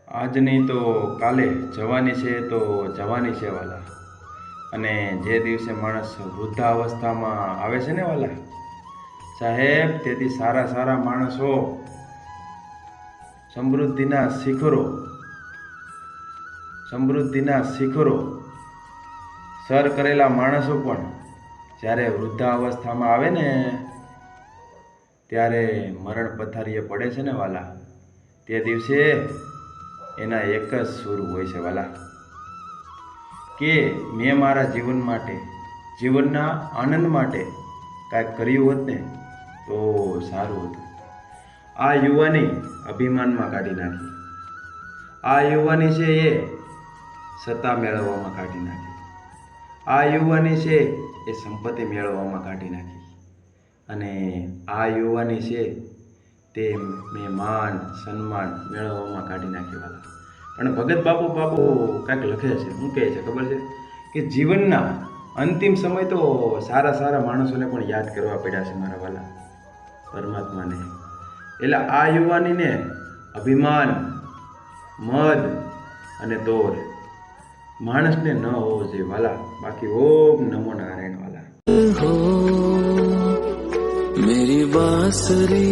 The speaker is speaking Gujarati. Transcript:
આજ નહીં તો કાલે જવાની છે તો જવાની છે વાલા. અને જે દિવસે માણસ વૃદ્ધાવસ્થામાં આવે છે ને વાલા સાહેબ, તેથી સારા સારા માણસો સમૃદ્ધિના શિખરો સર કરેલા માણસો પણ જ્યારે વૃદ્ધાવસ્થામાં આવે ને ત્યારે મરણ પથારીએ પડે છે ને વાલા, તે દિવસે એના એક જ સુર હોય છે વાલા કે મેં મારા જીવન માટે, જીવનના આનંદ માટે કાંઈક કર્યું હોત ને તો સારું હતું. આ યુવાની અભિમાનમાં કાઢી નાખી, આ યુવાની છે એ સત્તા મેળવવામાં કાઢી નાખી, આ યુવાની છે એ સંપત્તિ મેળવવામાં કાઢી નાખી, અને આ યુવાની છે તે મેં માન સન્માન મેળવવામાં કાઢી નાખી વાલા. પણ ભગત બાપુ કાંઈક લખે છે, શું કહે છે ખબર છે કે જીવનના અંતિમ સમય તો સારા સારા માણસોને પણ યાદ કરવા પડ્યા છે મારા વાલા પરમાત્માને. એટલે આ યુવાનીને અભિમાન, મદ અને દોર માણસને ન હોવો જોઈએ વાલા. બાકી ઓમ નમો નારાયણ વાલા. मेरी बांसुरी